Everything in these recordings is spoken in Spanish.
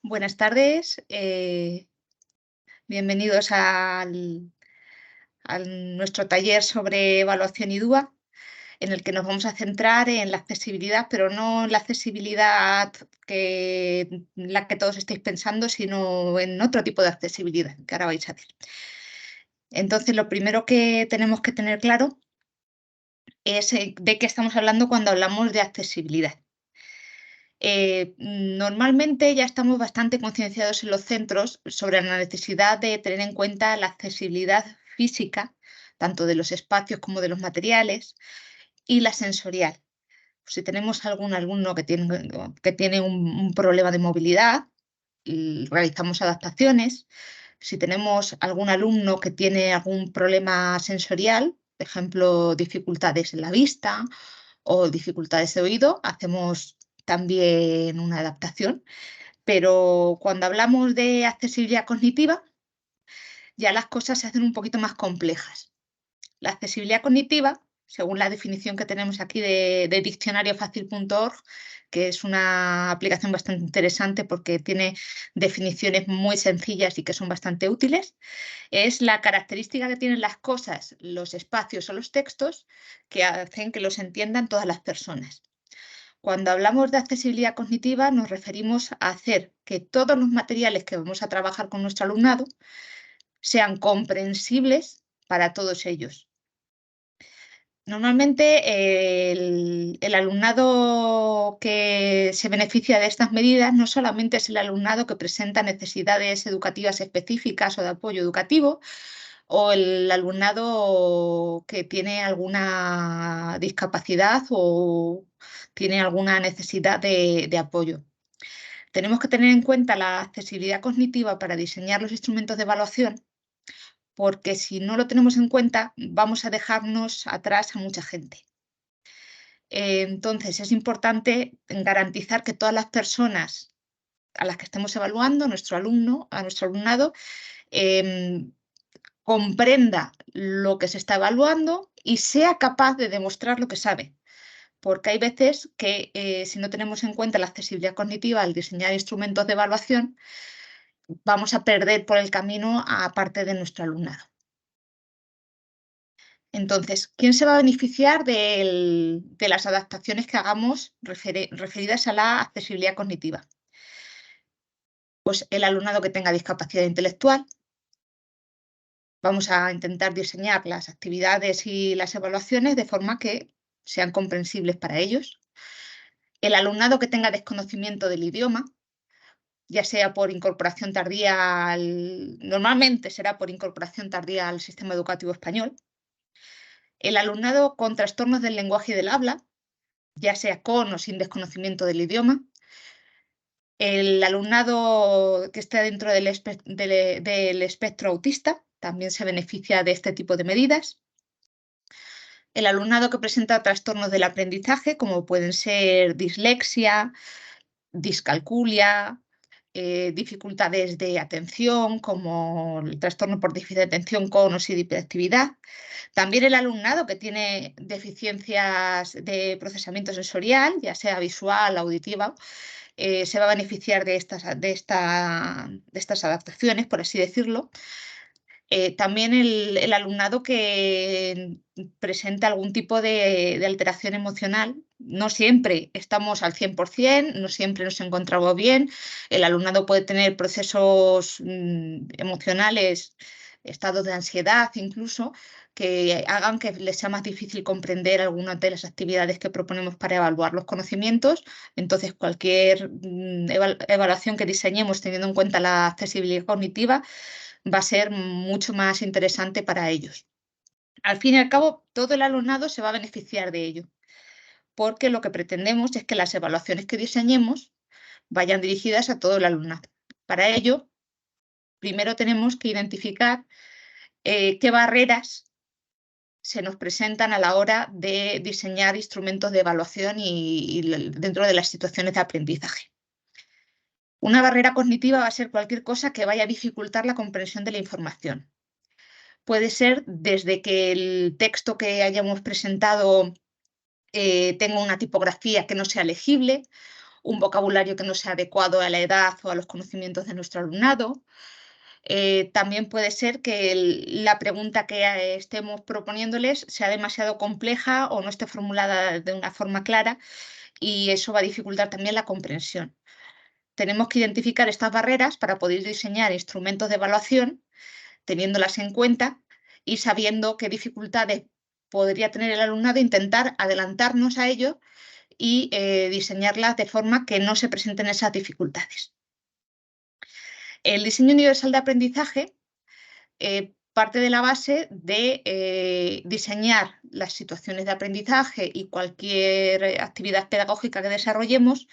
Buenas tardes, bienvenidos a nuestro taller sobre evaluación y DUA, en el que nos vamos a centrar en la accesibilidad, pero no en la accesibilidad la que todos estáis pensando, sino en otro tipo de accesibilidad que ahora vais a ver. Entonces, lo primero que tenemos que tener claro es de qué estamos hablando cuando hablamos de accesibilidad. Normalmente ya estamos bastante concienciados en los centros sobre la necesidad de tener en cuenta la accesibilidad física, tanto de los espacios como de los materiales, y la sensorial. Si tenemos algún alumno que tiene un problema de movilidad, realizamos adaptaciones. Si tenemos algún alumno que tiene algún problema sensorial, por ejemplo, dificultades en la vista o dificultades de oído, hacemos también una adaptación. Pero cuando hablamos de accesibilidad cognitiva, ya las cosas se hacen un poquito más complejas. La accesibilidad cognitiva, según la definición que tenemos aquí de diccionariofacil.org, que es una aplicación bastante interesante porque tiene definiciones muy sencillas y que son bastante útiles, es la característica que tienen las cosas, los espacios o los textos que hacen que los entiendan todas las personas. Cuando hablamos de accesibilidad cognitiva, nos referimos a hacer que todos los materiales que vamos a trabajar con nuestro alumnado sean comprensibles para todos ellos. Normalmente el alumnado que se beneficia de estas medidas no solamente es el alumnado que presenta necesidades educativas específicas o de apoyo educativo, o el alumnado que tiene alguna discapacidad o tiene alguna necesidad de apoyo. Tenemos que tener en cuenta la accesibilidad cognitiva para diseñar los instrumentos de evaluación, porque si no lo tenemos en cuenta, vamos a dejarnos atrás a mucha gente. Entonces, es importante garantizar que todas las personas a las que estemos evaluando, a nuestro alumnado, em, comprenda lo que se está evaluando y sea capaz de demostrar lo que sabe. Porque hay veces que si no tenemos en cuenta la accesibilidad cognitiva al diseñar instrumentos de evaluación, vamos a perder por el camino a parte de nuestro alumnado. Entonces, ¿quién se va a beneficiar de las adaptaciones que hagamos referidas a la accesibilidad cognitiva? Pues el alumnado que tenga discapacidad intelectual. Vamos a intentar diseñar las actividades y las evaluaciones de forma que sean comprensibles para ellos. El alumnado que tenga desconocimiento del idioma, ya sea por incorporación tardía normalmente será por incorporación tardía al sistema educativo español. El alumnado con trastornos del lenguaje y del habla, ya sea con o sin desconocimiento del idioma. El alumnado que esté dentro del espectro autista también se beneficia de este tipo de medidas. El alumnado que presenta trastornos del aprendizaje, como pueden ser dislexia, discalculia, dificultades de atención, como el trastorno por déficit de atención con o sin hiperactividad. También el alumnado que tiene deficiencias de procesamiento sensorial, ya sea visual, auditiva, se va a beneficiar de estas adaptaciones, por así decirlo. También el alumnado que presenta algún tipo de alteración emocional. No siempre estamos al 100%, no siempre nos encontramos bien. El alumnado puede tener procesos emocionales, estados de ansiedad incluso, que hagan que les sea más difícil comprender algunas de las actividades que proponemos para evaluar los conocimientos. Entonces, cualquier evaluación que diseñemos teniendo en cuenta la accesibilidad cognitiva va a ser mucho más interesante para ellos. Al fin y al cabo, todo el alumnado se va a beneficiar de ello, porque lo que pretendemos es que las evaluaciones que diseñemos vayan dirigidas a todo el alumnado. Para ello, primero tenemos que identificar qué barreras se nos presentan a la hora de diseñar instrumentos de evaluación y dentro de las situaciones de aprendizaje. Una barrera cognitiva va a ser cualquier cosa que vaya a dificultar la comprensión de la información. Puede ser desde que el texto que hayamos presentado tenga una tipografía que no sea legible, un vocabulario que no sea adecuado a la edad o a los conocimientos de nuestro alumnado. También puede ser que la pregunta que estemos proponiéndoles sea demasiado compleja o no esté formulada de una forma clara y eso va a dificultar también la comprensión. Tenemos que identificar estas barreras para poder diseñar instrumentos de evaluación teniéndolas en cuenta y sabiendo qué dificultades podría tener el alumnado, intentar adelantarnos a ello y diseñarlas de forma que no se presenten esas dificultades. El diseño universal de aprendizaje parte de la base de diseñar las situaciones de aprendizaje y cualquier actividad pedagógica que desarrollemos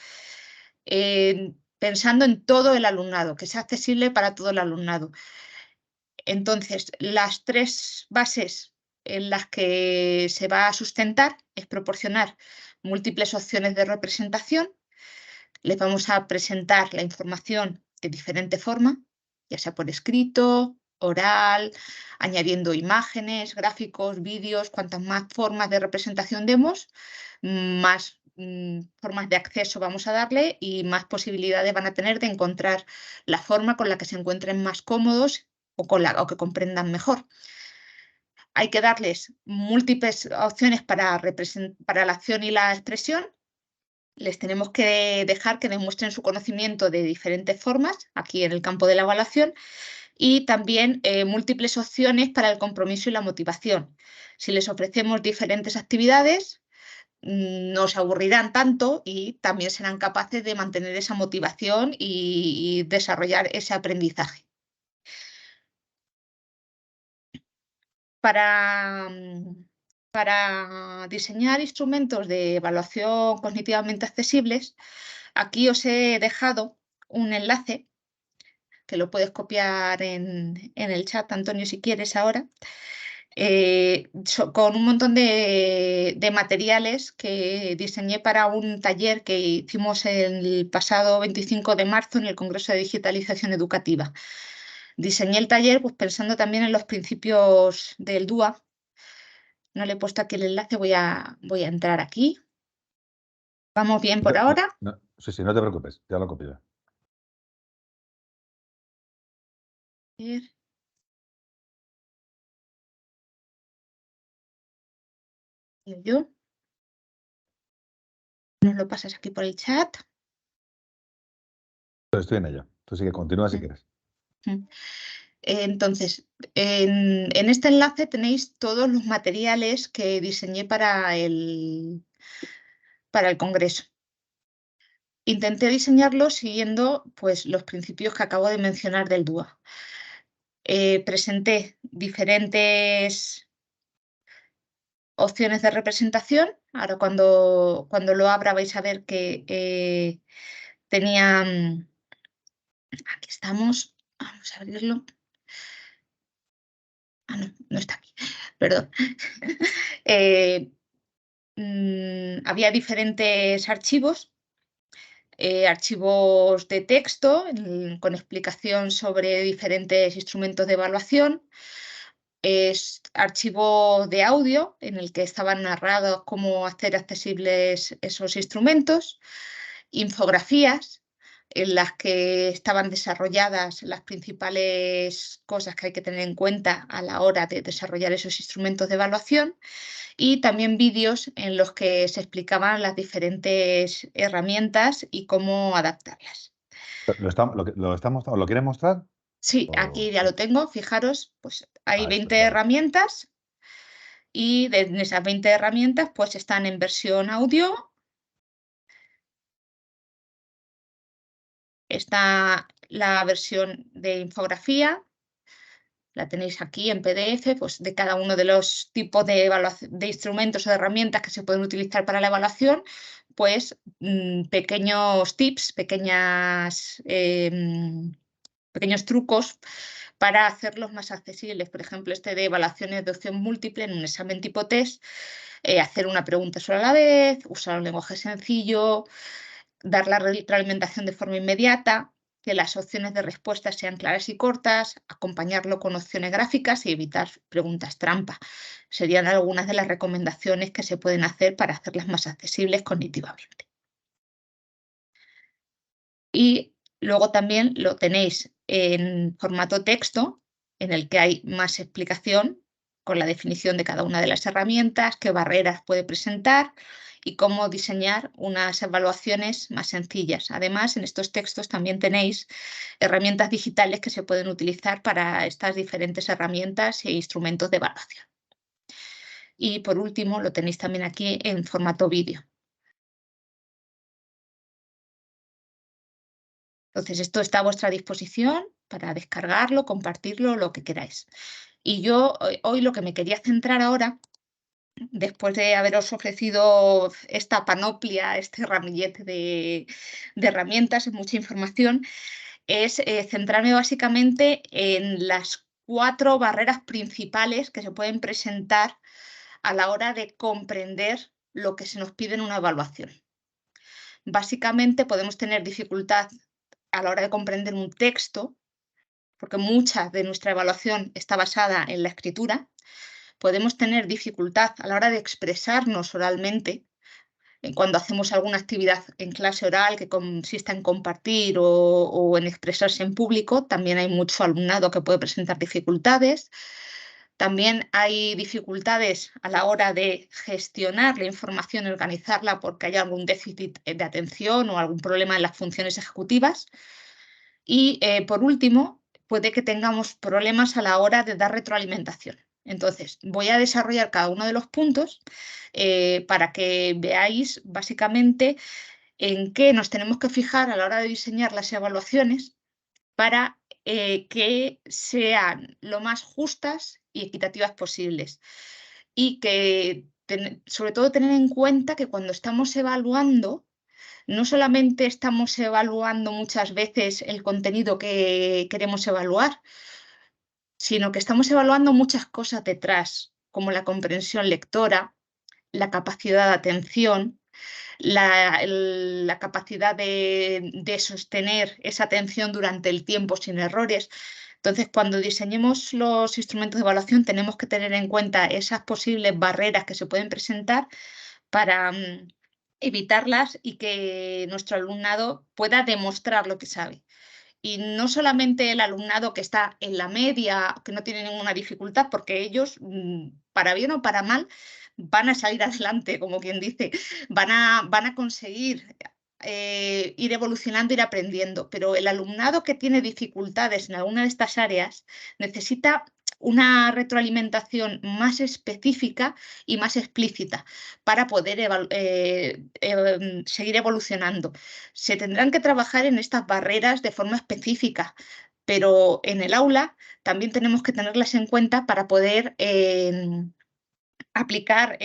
pensando en todo el alumnado, que sea accesible para todo el alumnado. Entonces, las 3 bases en las que se va a sustentar es proporcionar múltiples opciones de representación. Les vamos a presentar la información de diferente forma, ya sea por escrito, oral, añadiendo imágenes, gráficos, vídeos. Cuantas más formas de representación demos, más formas de acceso vamos a darle y más posibilidades van a tener de encontrar la forma con la que se encuentren más cómodos o que comprendan mejor. Hay que darles múltiples opciones para la acción y la expresión. Les tenemos que dejar que demuestren su conocimiento de diferentes formas, aquí en el campo de la evaluación, y también múltiples opciones para el compromiso y la motivación. Si les ofrecemos diferentes actividades, no se aburrirán tanto y también serán capaces de mantener esa motivación y desarrollar ese aprendizaje. Para diseñar instrumentos de evaluación cognitivamente accesibles, aquí os he dejado un enlace que lo puedes copiar en el chat, Antonio, si quieres ahora, con un montón de materiales que diseñé para un taller que hicimos el pasado 25 de marzo en el Congreso de Digitalización Educativa. Diseñé el taller pues, pensando también en los principios del DUA. No le he puesto aquí el enlace, voy a entrar aquí. ¿Vamos bien por ahora? Sí, no te preocupes, ya lo copio. Yo. ¿Nos lo pasas aquí por el chat? Estoy en ello. Tú sí que continúa si quieres. Entonces, en este enlace tenéis todos los materiales que diseñé para el congreso. Intenté diseñarlo siguiendo pues, los principios que acabo de mencionar del DUA. Presenté diferentes opciones de representación. Ahora cuando lo abra vais a ver que tenía... Aquí estamos. Vamos a abrirlo. Ah, no está aquí. Perdón. Había diferentes archivos. Archivos de texto con explicación sobre diferentes instrumentos de evaluación, archivo de audio en el que estaban narrados cómo hacer accesibles esos instrumentos, infografías en las que estaban desarrolladas las principales cosas que hay que tener en cuenta a la hora de desarrollar esos instrumentos de evaluación y también vídeos en los que se explicaban las diferentes herramientas y cómo adaptarlas. ¿Lo quieres mostrar? Sí, aquí ya lo tengo. Fijaros, pues hay 20 herramientas y de esas 20 herramientas pues están en versión audio. Está la versión de infografía, la tenéis aquí en PDF, pues de cada uno de los tipos de instrumentos o de herramientas que se pueden utilizar para la evaluación, pues pequeños tips, pequeños trucos para hacerlos más accesibles. Por ejemplo, este de evaluaciones de opción múltiple en un examen tipo test, hacer una pregunta sola a la vez, usar un lenguaje sencillo, dar la retroalimentación de forma inmediata, que las opciones de respuesta sean claras y cortas, acompañarlo con opciones gráficas y evitar preguntas trampa. Serían algunas de las recomendaciones que se pueden hacer para hacerlas más accesibles cognitivamente. Y luego también lo tenéis en formato texto, en el que hay más explicación con la definición de cada una de las herramientas, qué barreras puede presentar y cómo diseñar unas evaluaciones más sencillas. Además, en estos textos también tenéis herramientas digitales que se pueden utilizar para estas diferentes herramientas e instrumentos de evaluación. Y por último, lo tenéis también aquí en formato vídeo. Entonces, esto está a vuestra disposición para descargarlo, compartirlo, lo que queráis. Y yo hoy lo que me quería centrar ahora, después de haberos ofrecido esta panoplia, este ramillete de herramientas, mucha información, es centrarme básicamente en las 4 barreras principales que se pueden presentar a la hora de comprender lo que se nos pide en una evaluación. Básicamente podemos tener dificultad a la hora de comprender un texto, porque mucha de nuestra evaluación está basada en la escritura. Podemos tener dificultad a la hora de expresarnos oralmente, cuando hacemos alguna actividad en clase oral que consista en compartir o en expresarse en público. También hay mucho alumnado que puede presentar dificultades. También hay dificultades a la hora de gestionar la información y organizarla porque hay algún déficit de atención o algún problema en las funciones ejecutivas. Y por último, puede que tengamos problemas a la hora de dar retroalimentación. Entonces, voy a desarrollar cada uno de los puntos para que veáis básicamente en qué nos tenemos que fijar a la hora de diseñar las evaluaciones para que sean lo más justas y equitativas posibles. Y que, sobre todo, tener en cuenta que cuando estamos evaluando, no solamente estamos evaluando muchas veces el contenido que queremos evaluar, sino que estamos evaluando muchas cosas detrás, como la comprensión lectora, la capacidad de atención, la capacidad de sostener esa atención durante el tiempo sin errores. Entonces, cuando diseñemos los instrumentos de evaluación, tenemos que tener en cuenta esas posibles barreras que se pueden presentar para evitarlas y que nuestro alumnado pueda demostrar lo que sabe. Y no solamente el alumnado que está en la media, que no tiene ninguna dificultad, porque ellos, para bien o para mal, van a salir adelante, como quien dice, van a conseguir ir evolucionando, ir aprendiendo. Pero el alumnado que tiene dificultades en alguna de estas áreas necesita una retroalimentación más específica y más explícita para poder seguir evolucionando. Se tendrán que trabajar en estas barreras de forma específica, pero en el aula también tenemos que tenerlas en cuenta para poder aplicar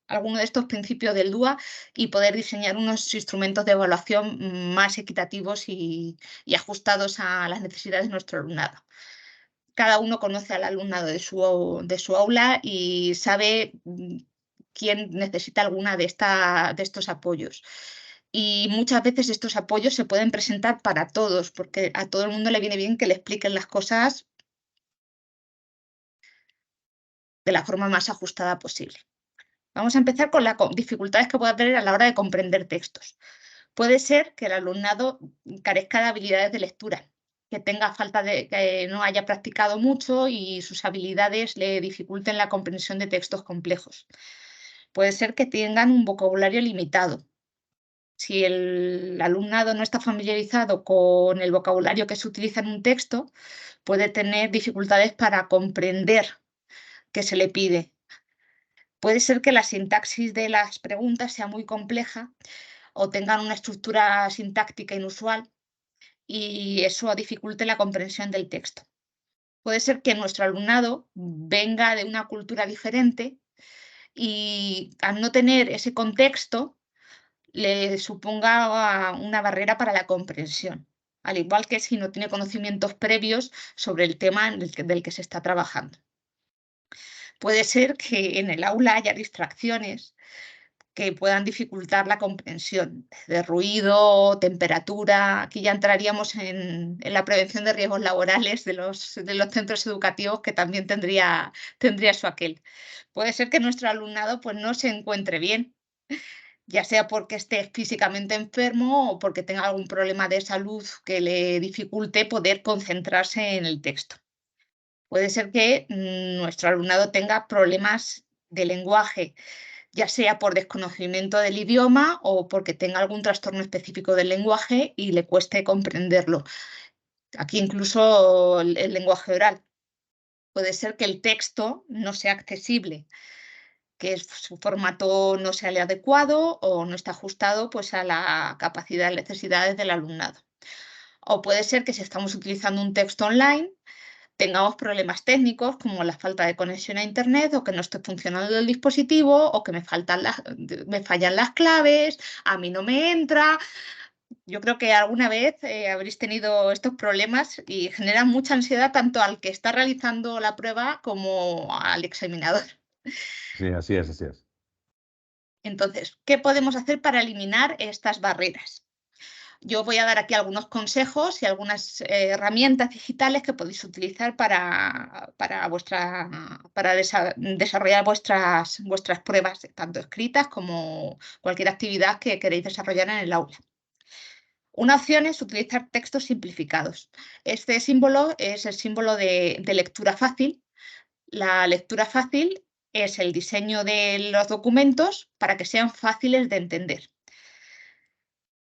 alguno de estos principios del DUA y poder diseñar unos instrumentos de evaluación más equitativos y ajustados a las necesidades de nuestro alumnado. Cada uno conoce al alumnado de su aula y sabe quién necesita alguna de estos apoyos. Y muchas veces estos apoyos se pueden presentar para todos, porque a todo el mundo le viene bien que le expliquen las cosas de la forma más ajustada posible. Vamos a empezar con las dificultades que pueda tener a la hora de comprender textos. Puede ser que el alumnado carezca de habilidades de lectura, que tenga falta que no haya practicado mucho y sus habilidades le dificulten la comprensión de textos complejos. Puede ser que tengan un vocabulario limitado. Si el alumnado no está familiarizado con el vocabulario que se utiliza en un texto, puede tener dificultades para comprender qué se le pide. Puede ser que la sintaxis de las preguntas sea muy compleja o tengan una estructura sintáctica inusual y eso dificulte la comprensión del texto. Puede ser que nuestro alumnado venga de una cultura diferente y al no tener ese contexto le suponga una barrera para la comprensión, al igual que si no tiene conocimientos previos sobre el tema del que se está trabajando. Puede ser que en el aula haya distracciones que puedan dificultar la comprensión de ruido, temperatura. Aquí ya entraríamos en la prevención de riesgos laborales de los centros educativos, que también tendría su aquel. Puede ser que nuestro alumnado pues, no se encuentre bien ya sea porque esté físicamente enfermo o porque tenga algún problema de salud que le dificulte poder concentrarse en el texto. Puede ser que nuestro alumnado tenga problemas de lenguaje, ya sea por desconocimiento del idioma o porque tenga algún trastorno específico del lenguaje y le cueste comprenderlo. Aquí incluso el lenguaje oral. Puede ser que el texto no sea accesible, que su formato no sea el adecuado o no está ajustado pues, a la capacidad y necesidades del alumnado. O puede ser que si estamos utilizando un texto online, tengamos problemas técnicos como la falta de conexión a internet o que no esté funcionando el dispositivo o que me fallan las claves, a mí no me entra. Yo creo que alguna vez habréis tenido estos problemas y generan mucha ansiedad tanto al que está realizando la prueba como al examinador. Sí, así es, así es. Entonces, ¿qué podemos hacer para eliminar estas barreras? Yo voy a dar aquí algunos consejos y algunas herramientas digitales que podéis utilizar para desarrollar vuestras pruebas, tanto escritas como cualquier actividad que queréis desarrollar en el aula. Una opción es utilizar textos simplificados. Este símbolo es el símbolo de lectura fácil. La lectura fácil es el diseño de los documentos para que sean fáciles de entender.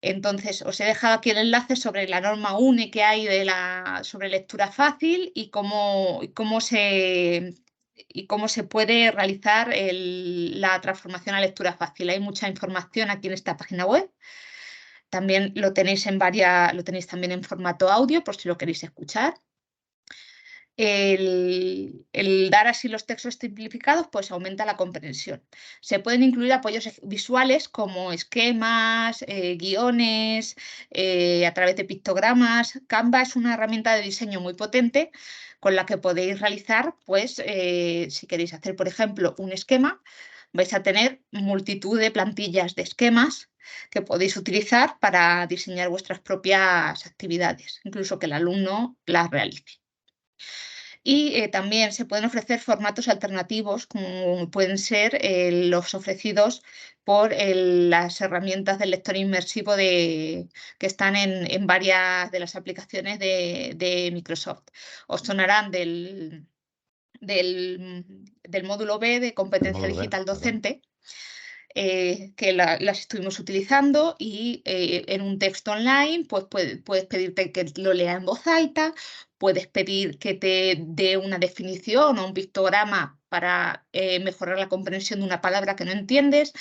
Entonces, os he dejado aquí el enlace sobre la norma UNE que hay sobre lectura fácil y cómo se puede realizar la transformación a lectura fácil. Hay mucha información aquí en esta página web. También lo tenéis también en formato audio, por si lo queréis escuchar. El dar así los textos simplificados pues aumenta la comprensión. Se pueden incluir apoyos visuales como esquemas, guiones, a través de pictogramas. Canva es una herramienta de diseño muy potente con la que podéis realizar, pues, si queréis hacer, por ejemplo, un esquema, vais a tener multitud de plantillas de esquemas que podéis utilizar para diseñar vuestras propias actividades, incluso que el alumno las realice. Y también se pueden ofrecer formatos alternativos, como pueden ser los ofrecidos por las herramientas del lector inmersivo que están en varias de las aplicaciones de Microsoft. Os sonarán del módulo B de El competencia módulo B, digital ¿verdad? docente, que las estuvimos utilizando y en un texto online pues puedes pedirte que lo lea en voz alta, puedes pedir que te dé una definición o un pictograma para mejorar la comprensión de una palabra que no entiendes.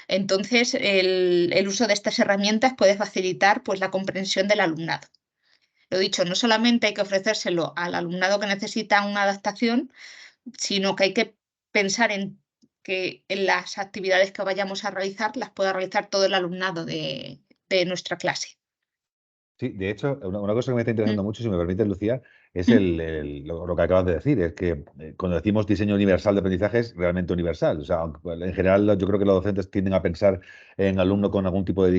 Entonces, el uso de estas herramientas puede facilitar pues, la comprensión del alumnado. Lo dicho, no solamente hay que ofrecérselo al alumnado que necesita una adaptación, sino que hay que pensar en que en las actividades que vayamos a realizar las pueda realizar todo el alumnado de nuestra clase. Sí, de hecho, una cosa que me está Mm, interesando mucho, si me permites, Lucía, es mm. lo que acabas de decir, es que cuando decimos diseño universal de aprendizaje es realmente universal. O sea, en general yo creo que los docentes tienden a pensar en alumno con algún tipo de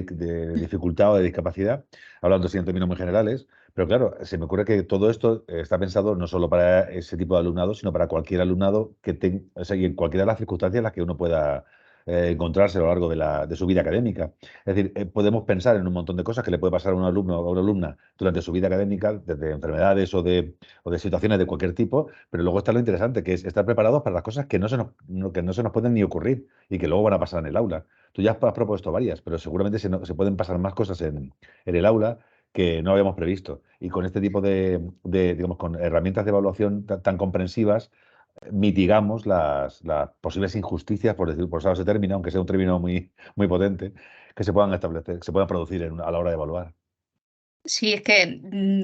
dificultad o de discapacidad, hablando así en términos muy generales, pero claro, se me ocurre que todo esto está pensado no solo para ese tipo de alumnado, sino para cualquier alumnado que tenga, o sea, y en cualquiera de las circunstancias en las que uno pueda encontrarse a lo largo de su vida académica. Es decir, podemos pensar en un montón de cosas que le puede pasar a un alumno o a una alumna durante su vida académica, desde enfermedades o de situaciones de cualquier tipo, pero luego está lo interesante, que es estar preparados para las cosas que que no se nos pueden ni ocurrir y que luego van a pasar en el aula. Tú ya has propuesto varias, pero seguramente se pueden pasar más cosas en el aula que no habíamos previsto. Y con este tipo digamos, con herramientas de evaluación tan comprensivas, mitigamos las posibles injusticias, por usar ese término, aunque sea un término muy potente, que se puedan establecer, que se puedan producir a la hora de evaluar. Sí, es que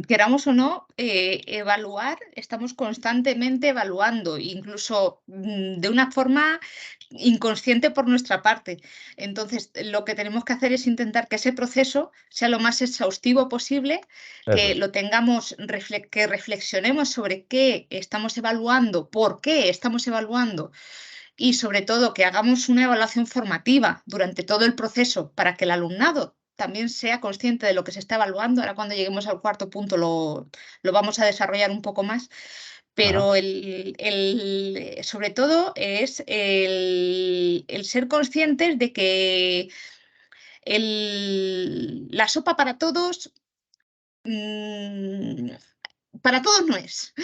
queramos o no, evaluar, estamos constantemente evaluando, incluso de una forma inconsciente por nuestra parte. Entonces, lo que tenemos que hacer es intentar que ese proceso sea lo más exhaustivo posible, Eso que es. lo tengamos, que reflexionemos sobre qué estamos evaluando, por qué estamos evaluando y sobre todo que hagamos una evaluación formativa durante todo el proceso para que el alumnado también sea consciente de lo que se está evaluando. Ahora cuando lleguemos al cuarto punto lo vamos a desarrollar un poco más, Ajá. pero sobre todo es el ser conscientes de que La sopa para todos no es.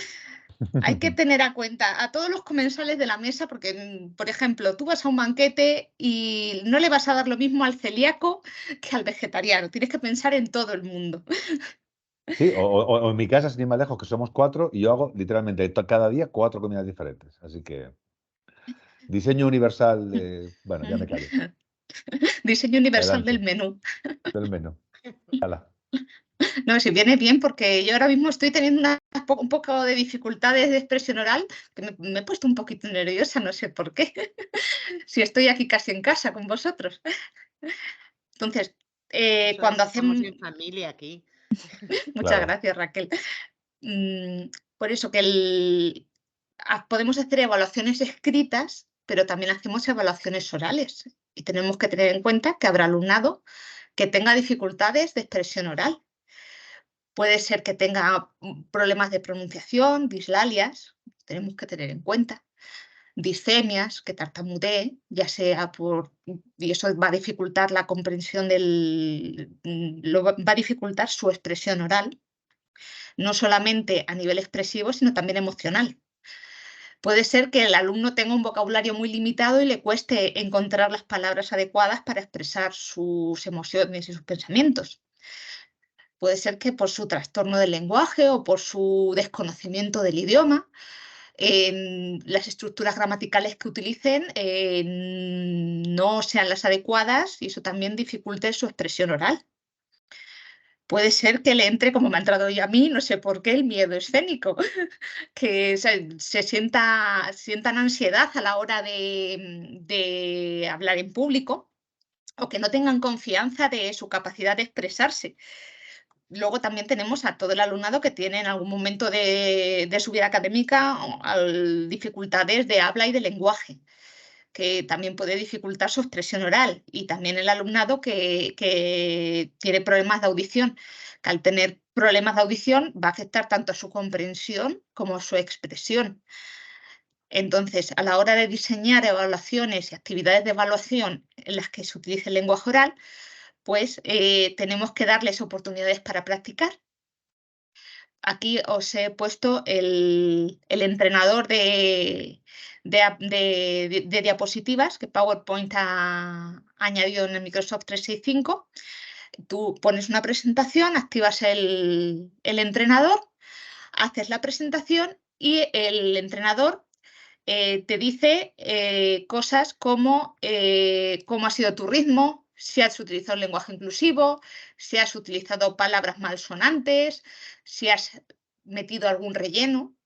Hay que tener en cuenta a todos los comensales de la mesa porque, por ejemplo, tú vas a un banquete y no le vas a dar lo mismo al celíaco que al vegetariano. Tienes que pensar en todo el mundo. Sí, o en mi casa, sin ir más lejos, que somos 4 y yo hago literalmente cada día 4 comidas diferentes. Así que diseño universal bueno, ya me callo. Diseño universal del Adelante, menú. del menú. Hala. No, si viene bien porque yo ahora mismo estoy teniendo un poco de dificultades de expresión oral, que me he puesto un poquito nerviosa, no sé por qué, si estoy aquí casi en casa con vosotros. Entonces, cuando Estamos hacemos... en familia aquí. Muchas Claro. gracias, Raquel. Por eso que podemos hacer evaluaciones escritas, pero también hacemos evaluaciones orales. Y tenemos que tener en cuenta que habrá alumnado que tenga dificultades de expresión oral. Puede ser que tenga problemas de pronunciación, dislalias, tenemos que tener en cuenta. Disfemias, que tartamudee, ya sea y eso va a dificultar la comprensión va a dificultar su expresión oral, no solamente a nivel expresivo, sino también emocional. Puede ser que el alumno tenga un vocabulario muy limitado y le cueste encontrar las palabras adecuadas para expresar sus emociones y sus pensamientos. Puede ser que por su trastorno del lenguaje o por su desconocimiento del idioma, las estructuras gramaticales que utilicen no sean las adecuadas y eso también dificulte su expresión oral. Puede ser que le entre, como me ha entrado hoy a mí, no sé por qué, el miedo escénico, que sientan ansiedad a la hora de hablar en público o que no tengan confianza de su capacidad de expresarse. Luego también tenemos a todo el alumnado que tiene en algún momento de su vida académica dificultades de habla y de lenguaje, que también puede dificultar su expresión oral. Y también el alumnado que tiene problemas de audición, que al tener problemas de audición va a afectar tanto a su comprensión como a su expresión. Entonces, a la hora de diseñar evaluaciones y actividades de evaluación en las que se utilice el lenguaje oral, pues tenemos que darles oportunidades para practicar. Aquí os he puesto el entrenador de diapositivas que PowerPoint ha añadido en el Microsoft 365. Tú pones una presentación, activas el entrenador, haces la presentación y el entrenador te dice cosas como cómo ha sido tu ritmo, si has utilizado el lenguaje inclusivo, si has utilizado palabras malsonantes, si has metido algún relleno.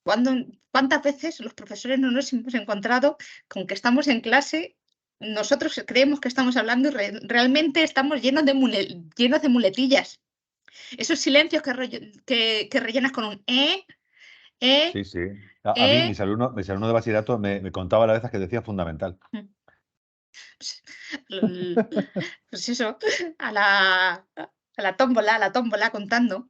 ¿Cuántas veces los profesores no nos hemos encontrado con que estamos en clase, nosotros creemos que estamos hablando y realmente estamos llenos de muletillas? Esos silencios que rellenas con un Sí, sí. A mí, mis eh. alumnos de bachillerato me contaban a veces que decía fundamental. Pues eso, a la tómbola contando.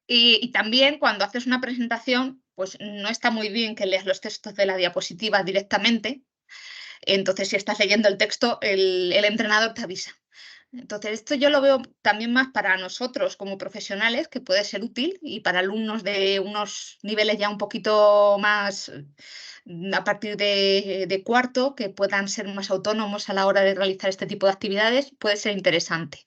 Y también cuando haces una presentación, pues no está muy bien que leas los textos de la diapositiva directamente. Entonces, si estás leyendo el texto, el entrenador te avisa. Entonces, esto yo lo veo también más para nosotros como profesionales, que puede ser útil, y para alumnos de unos niveles ya un poquito más a partir de cuarto, que puedan ser más autónomos a la hora de realizar este tipo de actividades, puede ser interesante.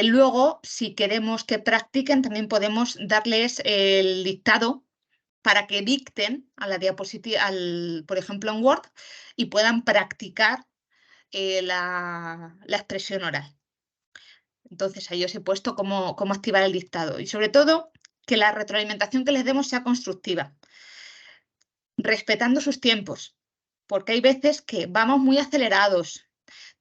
Luego, si queremos que practiquen, también podemos darles el dictado para que dicten a la diapositiva, por ejemplo, en Word, y puedan practicar la expresión oral. Entonces, ahí os he puesto cómo activar el dictado y, sobre todo, que la retroalimentación que les demos sea constructiva, respetando sus tiempos, porque hay veces que vamos muy acelerados,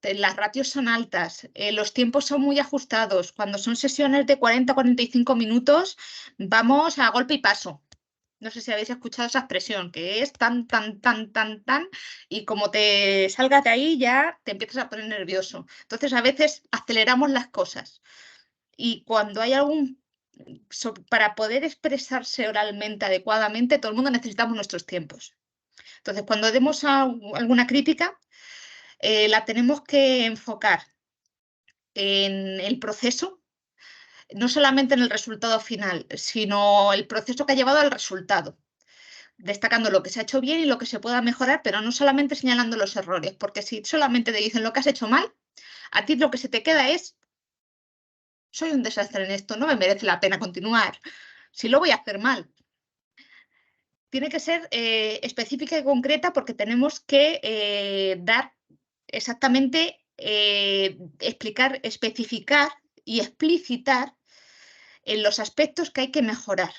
las ratios son altas, los tiempos son muy ajustados. Cuando son sesiones de 40-45 minutos, vamos a golpe y paso. No sé si habéis escuchado esa expresión, que es tan, y como te salgas de ahí ya te empiezas a poner nervioso. Entonces, a veces aceleramos las cosas. Y cuando hay para poder expresarse oralmente adecuadamente, todo el mundo necesitamos nuestros tiempos. Entonces, cuando demos alguna crítica, la tenemos que enfocar en el proceso, no solamente en el resultado final, sino el proceso que ha llevado al resultado, destacando lo que se ha hecho bien y lo que se pueda mejorar, pero no solamente señalando los errores, porque si solamente te dicen lo que has hecho mal, a ti lo que se te queda es: soy un desastre en esto, no me merece la pena continuar, si lo voy a hacer mal. Tiene que ser específica y concreta, porque tenemos que dar exactamente, explicar, especificar y explicitar en los aspectos que hay que mejorar.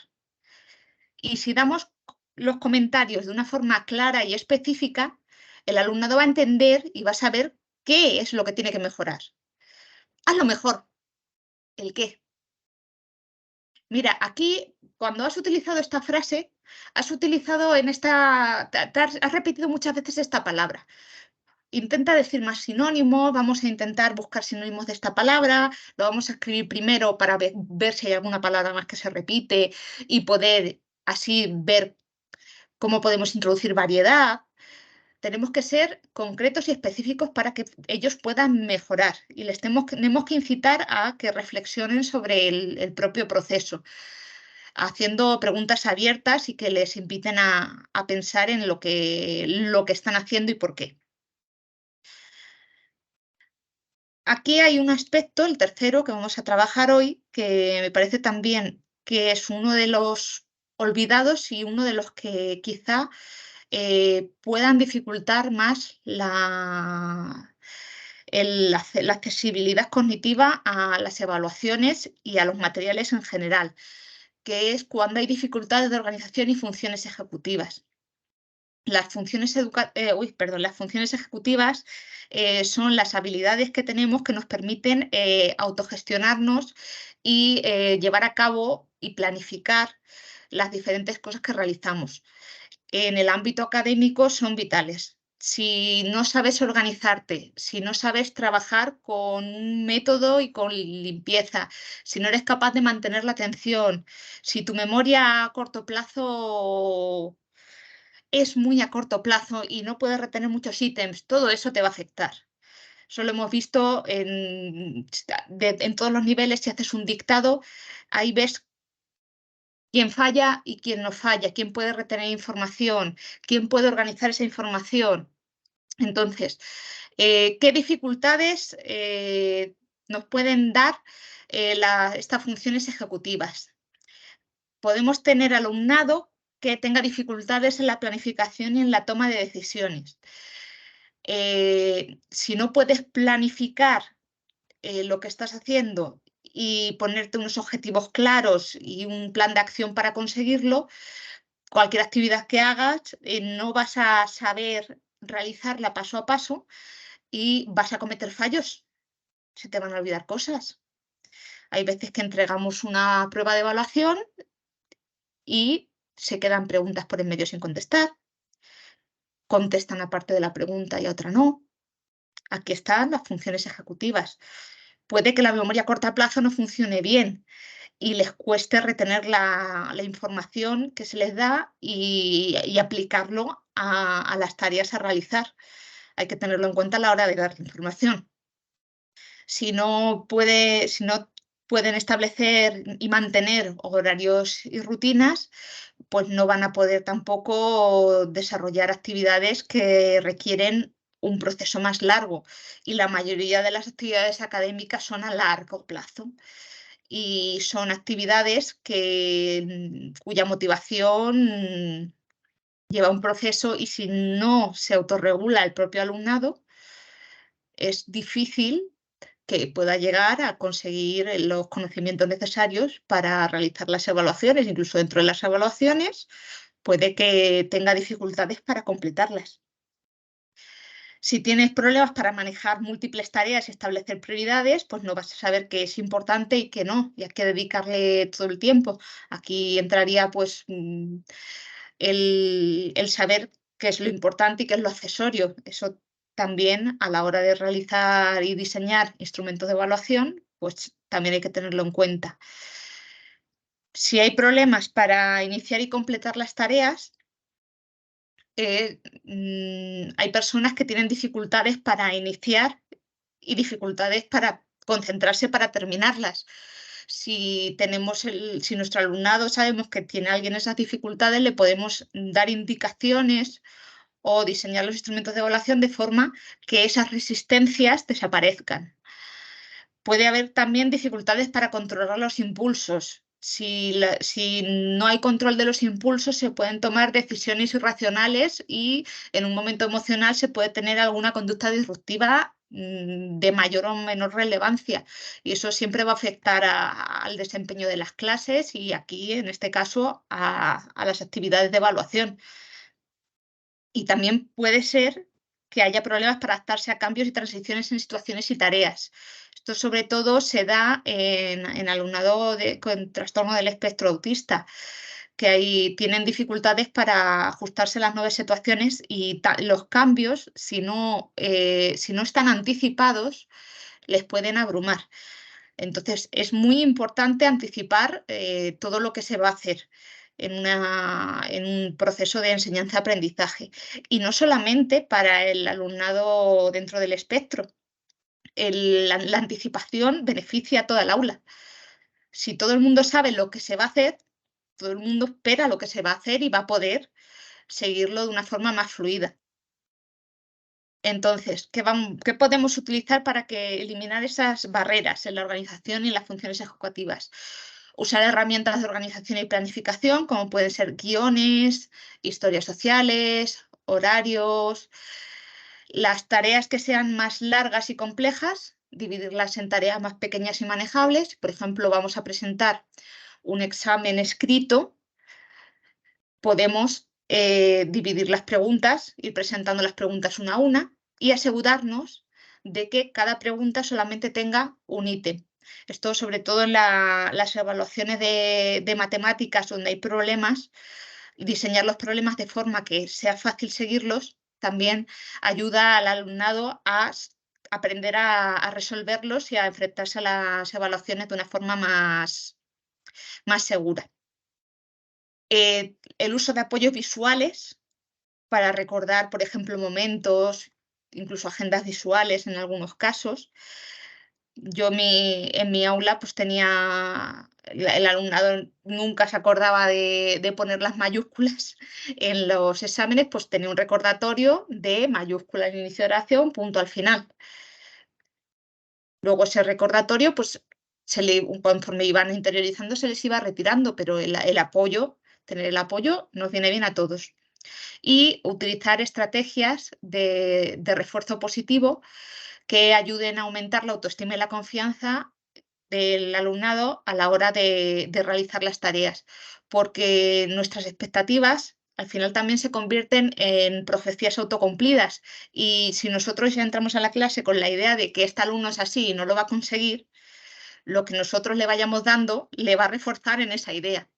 Y si damos los comentarios de una forma clara y específica, el alumnado va a entender y va a saber qué es lo que tiene que mejorar. Hazlo mejor. ¿El qué? Mira, aquí, cuando has utilizado esta frase, has utilizado has repetido muchas veces esta palabra. Intenta decir más sinónimos, vamos a intentar buscar sinónimos de esta palabra, lo vamos a escribir primero para ver si hay alguna palabra más que se repite y poder así ver cómo podemos introducir variedad. Tenemos que ser concretos y específicos para que ellos puedan mejorar, y les tenemos que incitar a que reflexionen sobre el propio proceso, haciendo preguntas abiertas y que les inviten a pensar en lo que están haciendo y por qué. Aquí hay un aspecto, el tercero, que vamos a trabajar hoy, que me parece también que es uno de los olvidados y uno de los que quizá puedan dificultar más la accesibilidad cognitiva a las evaluaciones y a los materiales en general, que es cuando hay dificultades de organización y funciones ejecutivas. Las funciones ejecutivas son las habilidades que tenemos que nos permiten autogestionarnos y llevar a cabo y planificar las diferentes cosas que realizamos. En el ámbito académico son vitales. Si no sabes organizarte, si no sabes trabajar con un método y con limpieza, si no eres capaz de mantener la atención, si tu memoria a corto plazo es muy a corto plazo y no puedes retener muchos ítems, todo eso te va a afectar. Eso lo hemos visto en todos los niveles. Si haces un dictado, ahí ves quién falla y quién no falla, quién puede retener información, quién puede organizar esa información. Entonces, ¿qué dificultades nos pueden dar estas funciones ejecutivas? Podemos tener alumnado que tenga dificultades en la planificación y en la toma de decisiones. Si no puedes planificar lo que estás haciendo y ponerte unos objetivos claros y un plan de acción para conseguirlo, cualquier actividad que hagas no vas a saber realizarla paso a paso y vas a cometer fallos. Se te van a olvidar cosas. Hay veces que entregamos una prueba de evaluación y se quedan preguntas por en medio sin contestar. Contestan una parte de la pregunta y otra no. Aquí están las funciones ejecutivas. Puede que la memoria a corto plazo no funcione bien y les cueste retener la información que se les da y aplicarlo a las tareas a realizar. Hay que tenerlo en cuenta a la hora de dar la información. Si no pueden establecer y mantener horarios y rutinas, pues no van a poder tampoco desarrollar actividades que requieren un proceso más largo, y la mayoría de las actividades académicas son a largo plazo y son actividades cuya motivación lleva un proceso, y si no se autorregula el propio alumnado, es difícil que pueda llegar a conseguir los conocimientos necesarios para realizar las evaluaciones. Incluso dentro de las evaluaciones puede que tenga dificultades para completarlas. Si tienes problemas para manejar múltiples tareas y establecer prioridades, pues no vas a saber qué es importante y qué no, y hay que dedicarle todo el tiempo. Aquí entraría pues el saber qué es lo importante y qué es lo accesorio. Eso también, a la hora de realizar y diseñar instrumentos de evaluación, pues también hay que tenerlo en cuenta. Si hay problemas para iniciar y completar las tareas, hay personas que tienen dificultades para iniciar y dificultades para concentrarse para terminarlas. Si nuestro alumnado sabemos que tiene alguien esas dificultades, le podemos dar indicaciones o diseñar los instrumentos de evaluación de forma que esas resistencias desaparezcan. Puede haber también dificultades para controlar los impulsos. Si no hay control de los impulsos, se pueden tomar decisiones irracionales y en un momento emocional se puede tener alguna conducta disruptiva de mayor o menor relevancia. Y eso siempre va a afectar al desempeño de las clases y aquí, en este caso, a las actividades de evaluación. Y también puede ser que haya problemas para adaptarse a cambios y transiciones en situaciones y tareas. Esto sobre todo se da en alumnado con trastorno del espectro autista, que ahí tienen dificultades para ajustarse a las nuevas situaciones y los cambios, si no están anticipados, les pueden abrumar. Entonces, es muy importante anticipar todo lo que se va a hacer en un proceso de enseñanza-aprendizaje. Y no solamente para el alumnado dentro del espectro. La anticipación beneficia a toda el aula. Si todo el mundo sabe lo que se va a hacer, todo el mundo espera lo que se va a hacer y va a poder seguirlo de una forma más fluida. Entonces, ¿qué podemos utilizar para eliminar esas barreras en la organización y en las funciones ejecutivas? Usar herramientas de organización y planificación, como pueden ser guiones, historias sociales, horarios. Las tareas que sean más largas y complejas, dividirlas en tareas más pequeñas y manejables. Por ejemplo, vamos a presentar un examen escrito. Podemos dividir las preguntas, ir presentando las preguntas una a una y asegurarnos de que cada pregunta solamente tenga un ítem. Esto sobre todo en las evaluaciones de matemáticas donde hay problemas, diseñar los problemas de forma que sea fácil seguirlos también ayuda al alumnado a aprender a resolverlos y a enfrentarse a las evaluaciones de una forma más segura. El uso de apoyos visuales para recordar, por ejemplo, momentos, incluso agendas visuales en algunos casos. Yo en mi aula pues tenía, el alumnado nunca se acordaba de poner las mayúsculas en los exámenes, pues tenía un recordatorio de mayúscula al inicio de oración, punto al final. Luego ese recordatorio, pues conforme iban interiorizando se les iba retirando, pero tener el apoyo nos viene bien a todos. Y utilizar estrategias de refuerzo positivo que ayuden a aumentar la autoestima y la confianza del alumnado a la hora de realizar las tareas, porque nuestras expectativas al final también se convierten en profecías autocumplidas y si nosotros ya entramos a la clase con la idea de que este alumno es así y no lo va a conseguir, lo que nosotros le vayamos dando le va a reforzar en esa idea.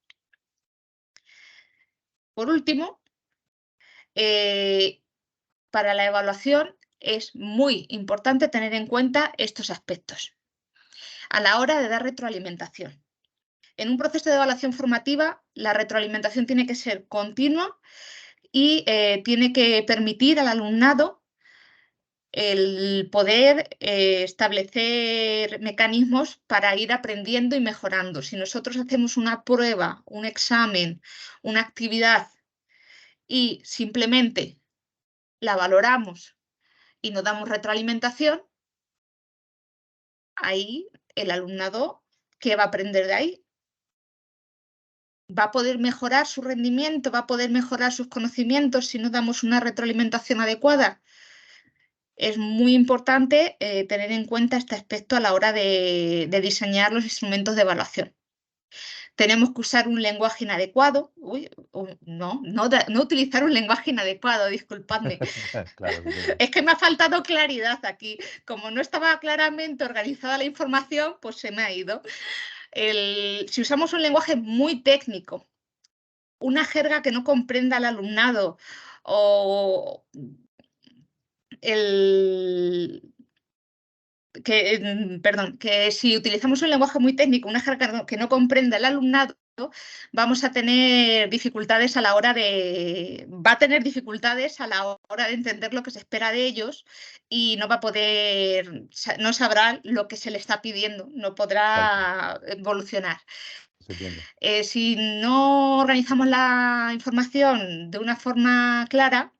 Por último, para la evaluación es muy importante tener en cuenta estos aspectos a la hora de dar retroalimentación. En un proceso de evaluación formativa, la retroalimentación tiene que ser continua y tiene que permitir al alumnado el poder establecer mecanismos para ir aprendiendo y mejorando. Si nosotros hacemos una prueba, un examen, una actividad y simplemente la valoramos y no damos retroalimentación, ahí el alumnado, ¿qué va a aprender de ahí? ¿Va a poder mejorar su rendimiento? ¿Va a poder mejorar sus conocimientos si no damos una retroalimentación adecuada? Es muy importante tener en cuenta este aspecto a la hora de diseñar los instrumentos de evaluación. Tenemos que usar un lenguaje inadecuado. No utilizar un lenguaje inadecuado, disculpadme. Claro, Es que me ha faltado claridad aquí. Como no estaba claramente organizada la información, pues se me ha ido. Si usamos un lenguaje muy técnico, una jerga que no comprenda al alumnado o que si utilizamos un lenguaje muy técnico, una jerga que no comprenda al alumnado, vamos a tener dificultades a la hora de, va a tener dificultades a la hora de entender lo que se espera de ellos y no va a poder, no sabrá lo que se le está pidiendo, no Exacto, podrá evolucionar. se entiende. Si no organizamos la información de una forma clara,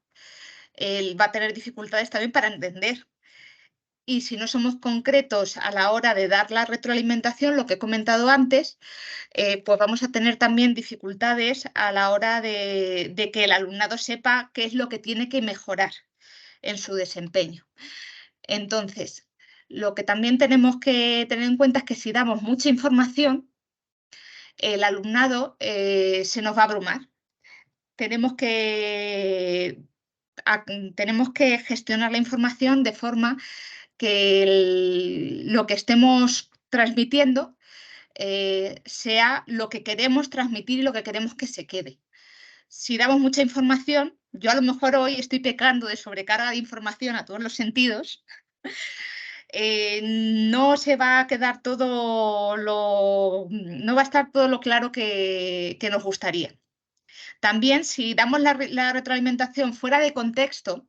él va a tener dificultades también para entender. Y si no somos concretos a la hora de dar la retroalimentación, lo que he comentado antes, pues vamos a tener también dificultades a la hora de que el alumnado sepa qué es lo que tiene que mejorar en su desempeño. Entonces, lo que también tenemos que tener en cuenta es que si damos mucha información, el alumnado se nos va a abrumar. Tenemos que, tenemos que gestionar la información de forma que lo que estemos transmitiendo sea lo que queremos transmitir y lo que queremos que se quede. Si damos mucha información, yo a lo mejor hoy estoy pecando de sobrecarga de información a todos los sentidos, no se va a quedar todo no va a estar todo lo claro que nos gustaría. También, si damos la retroalimentación fuera de contexto,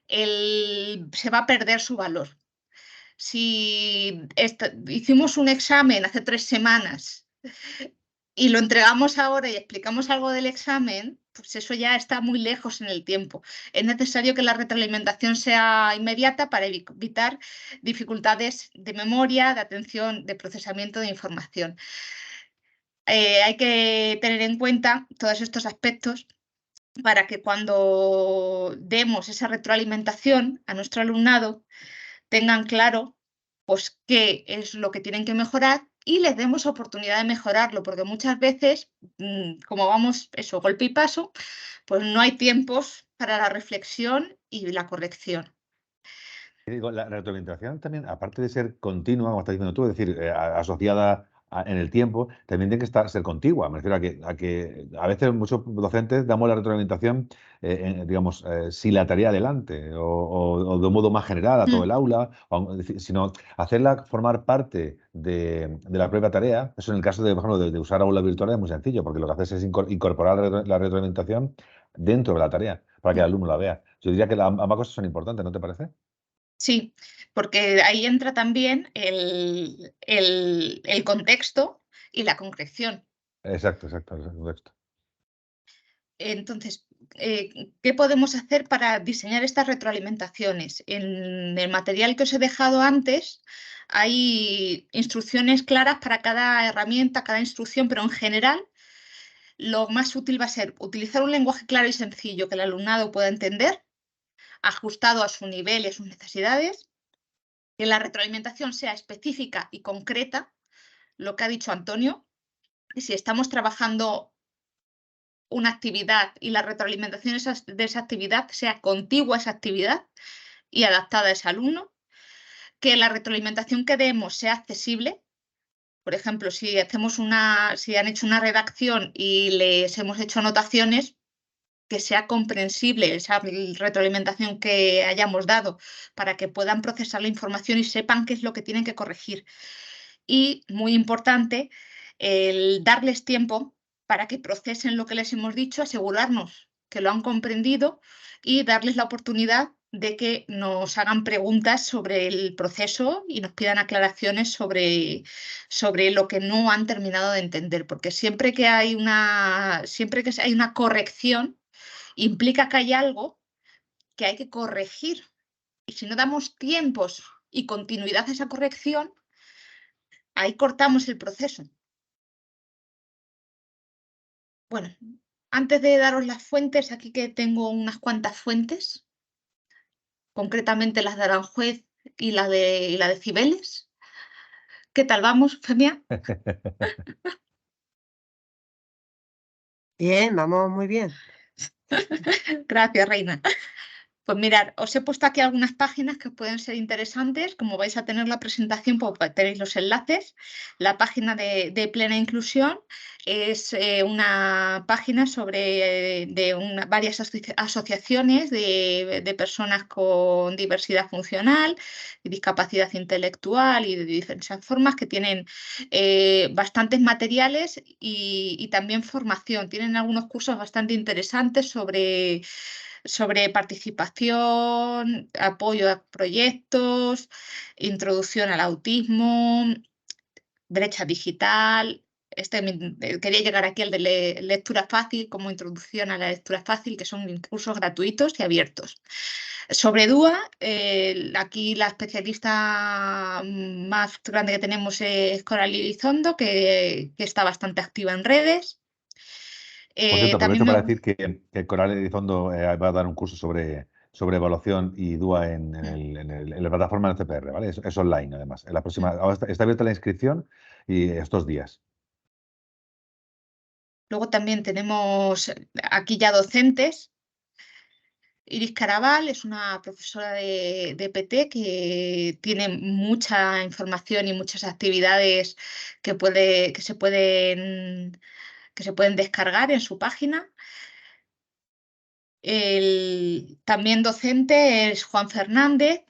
se va a perder su valor. Si hicimos un examen hace 3 semanas y lo entregamos ahora y explicamos algo del examen, pues eso ya está muy lejos en el tiempo. Es necesario que la retroalimentación sea inmediata para evitar dificultades de memoria, de atención, de procesamiento de información. Hay que tener en cuenta todos estos aspectos para que cuando demos esa retroalimentación a nuestro alumnado tengan claro pues qué es lo que tienen que mejorar y les demos oportunidad de mejorarlo, porque muchas veces, como vamos eso, golpe y paso, pues no hay tiempos para la reflexión y la corrección. Y digo, la retroalimentación también, aparte de ser continua, como estás diciendo tú, es decir, asociada en el tiempo, también tiene que ser contigua. Me refiero a que a veces muchos docentes damos la retroalimentación, digamos, sin la tarea adelante o de un modo más general a todo Mm, el aula, sino hacerla formar parte de la propia tarea. Eso en el caso de, por ejemplo, de usar aulas virtuales es muy sencillo, porque lo que haces es incorporar la retroalimentación dentro de la tarea para que el mm. alumno la vea. Yo diría que ambas cosas son importantes, ¿no te parece? Sí, porque ahí entra también el contexto y la concreción. Exacto, exacto, exacto. Entonces, ¿qué podemos hacer para diseñar estas retroalimentaciones? En el material que os he dejado antes hay instrucciones claras para cada herramienta, cada instrucción, pero en general lo más útil va a ser utilizar un lenguaje claro y sencillo que el alumnado pueda entender, ajustado a su nivel y a sus necesidades, que la retroalimentación sea específica y concreta, lo que ha dicho Antonio, y si estamos trabajando una actividad y la retroalimentación de esa actividad sea contigua a esa actividad y adaptada a ese alumno, que la retroalimentación que demos sea accesible. Por ejemplo, si han hecho una redacción y les hemos hecho anotaciones, que sea comprensible esa retroalimentación que hayamos dado para que puedan procesar la información y sepan qué es lo que tienen que corregir. Y, muy importante, el darles tiempo para que procesen lo que les hemos dicho, asegurarnos que lo han comprendido y darles la oportunidad de que nos hagan preguntas sobre el proceso y nos pidan aclaraciones sobre lo que no han terminado de entender, porque siempre que hay una corrección, implica que hay algo que hay que corregir. Y si no damos tiempos y continuidad a esa corrección, ahí cortamos el proceso. Bueno, antes de daros las fuentes, aquí que tengo unas cuantas fuentes, concretamente las de Aranjuez y la de Cibeles. ¿Qué tal vamos, Femia? Bien, vamos muy bien. Gracias, reina. Pues mirad, os he puesto aquí algunas páginas que pueden ser interesantes. Como vais a tener la presentación, pues tenéis los enlaces. La página de Plena Inclusión es una página sobre varias asociaciones de personas con diversidad funcional, discapacidad intelectual y de diversas formas que tienen bastantes materiales y también formación. Tienen algunos cursos bastante interesantes sobre participación, apoyo a proyectos, introducción al autismo, brecha digital. Quería llegar aquí al de lectura fácil, como introducción a la lectura fácil, que son cursos gratuitos y abiertos. Sobre DUA, aquí la especialista más grande que tenemos es Coral Elizondo, que está bastante activa en redes. Por cierto, También aprovecho para decir que Coral Elizondo va a dar un curso sobre evaluación y DUA en la plataforma del CPR, ¿vale? Es online, además. En la próxima, ahora está abierta la inscripción y estos días. Luego también tenemos aquí ya docentes. Iris Caraval es una profesora de PT que tiene mucha información y muchas actividades que se pueden descargar en su página. También docente es Juan Fernández,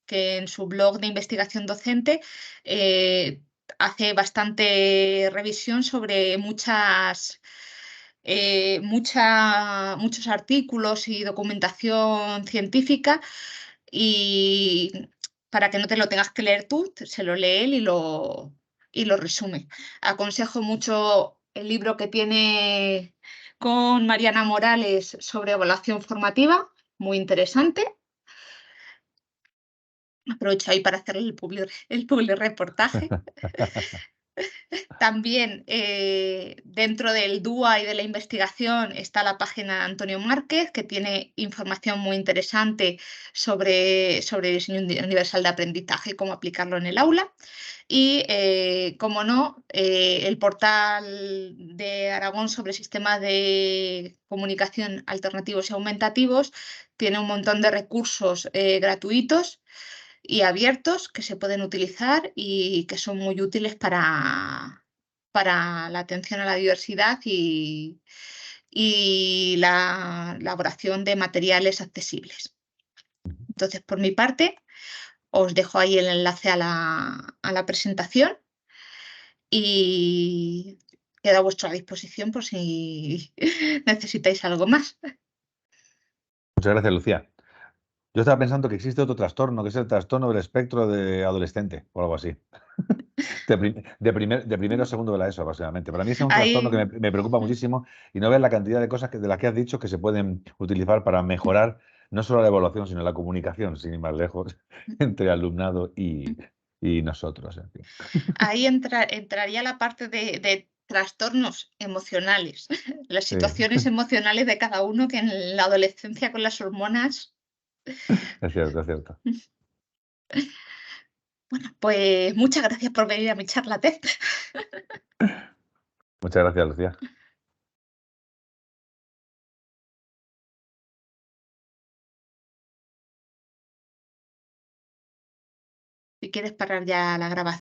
que en su blog de investigación docente hace bastante revisión sobre muchos artículos y documentación científica, y para que no te lo tengas que leer tú, se lo lee él y lo resume. Aconsejo mucho el libro que tiene con Mariana Morales sobre evaluación formativa, muy interesante. Aprovecho ahí para hacer el public reportaje. También dentro del DUA y de la investigación está la página de Antonio Márquez, que tiene información muy interesante sobre diseño universal de aprendizaje y cómo aplicarlo en el aula. Y, como no, el portal de Aragón sobre sistemas de comunicación alternativos y aumentativos tiene un montón de recursos gratuitos y abiertos que se pueden utilizar y que son muy útiles para la atención a la diversidad y la elaboración de materiales accesibles. Entonces, por mi parte, os dejo ahí el enlace a la presentación y quedo a vuestra disposición por si necesitáis algo más. Muchas gracias, Lucía. Yo estaba pensando que existe otro trastorno, que es el trastorno del espectro de adolescente, o algo así. De primero o segundo de la ESO, básicamente. Para mí ese es un trastorno que Ahí, me preocupa muchísimo y no ves la cantidad de cosas de las que has dicho que se pueden utilizar para mejorar no solo la evaluación, sino la comunicación, sin ir más lejos, entre alumnado y nosotros. En fin. ahí entraría la parte de trastornos emocionales, las Sí, situaciones emocionales de cada uno, que en la adolescencia con las hormonas. es cierto, es cierto. Bueno, pues muchas gracias por venir a mi charla TED. Muchas gracias, Lucía. Si quieres parar ya la grabación.